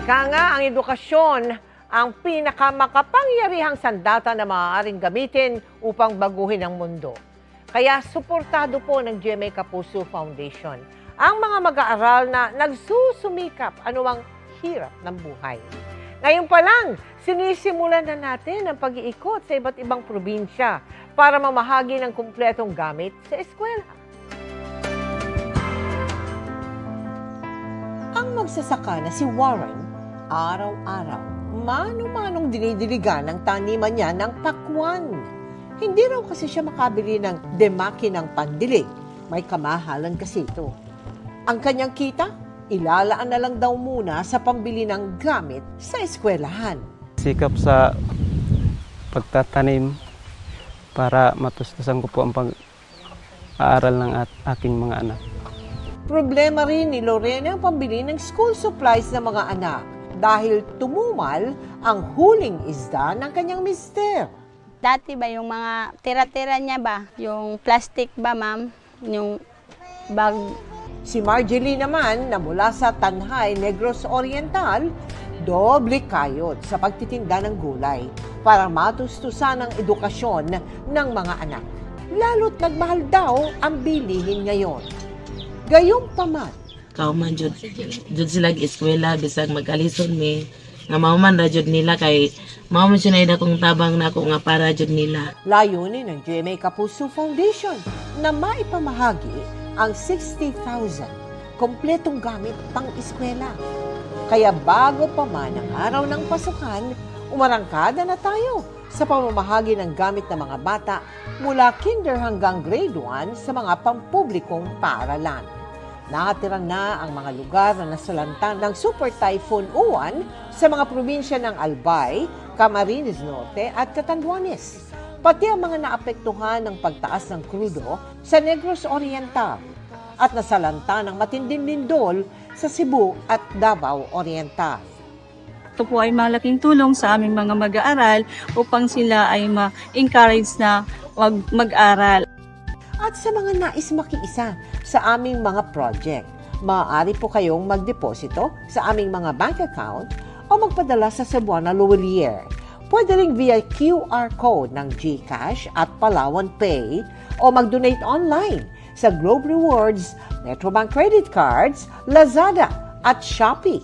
Ika nga, ang edukasyon ang pinakamakapangyarihang sandata na maaaring gamitin upang baguhin ang mundo. Kaya suportado po ng GMA Kapuso Foundation ang mga mag-aaral na nagsusumikap anumang hirap ng buhay. Ngayon pa lang, sinisimulan na natin ang pag-iikot sa iba't ibang probinsya para mamahagi ng kumpletong gamit sa eskwela. Ang magsasaka na si Warren, araw-araw, mano-manong dinidiligan ng taniman niya ng pakwan. Hindi raw kasi siya makabili ng demakinang pandilig. May kamahalan kasi ito. Ang kanyang kita, ilalaan na lang daw muna sa pambili ng gamit sa eskwelahan. Sikap sa pagtatanim para matustusan ko po ang pag-aaral ng aking mga anak. Problema rin ni Lorena ang pambili ng school supplies ng mga anak dahil tumumal ang huling isda ng kanyang mister. Dati ba yung mga tira-tira niya ba? Yung plastic ba, ma'am? Yung bag. Si Marjorie naman na mula sa Tanhay, Negros Oriental, doble kayod sa pagtitinda ng gulay para matustusan ang edukasyon ng mga anak. Lalo't nagmahal daw ang bilihin ngayon. Gayunpaman, kauman jud sila eskwela bisag mag-alison mi nga mauman ra jud nila kay mao man siya na akong tabang na ako nga para jud nila. layunin ng GMA Kapuso Foundation na maipamahagi ang 60,000 kompletong gamit pang-eskwela. Kaya bago pa man ang araw ng pasukan, umarangkada na tayo sa pamamahagi ng gamit ng mga bata mula kinder hanggang grade 1 sa mga pampublikong paaralan. Nakatira na ang mga lugar na nasalanta ng Super Typhoon Uwan sa mga probinsya ng Albay, Camarines Norte at Catanduanes. Pati ang mga naapektuhan ng pagtaas ng krudo sa Negros Oriental at nasalanta ng matinding lindol sa Cebu at Davao Oriental. Ito po ay malaking tulong sa aming mga mag-aaral upang sila ay ma-encourage na mag-aral. At sa mga nais makiisa sa aming mga project, maaari po kayong magdeposito sa aming mga bank account o magpadala sa Cebuana Luwalier. Pwede rin via QR code ng GCash at Palawan Pay o mag-donate online sa Globe Rewards, Metrobank Credit Cards, Lazada at Shopee.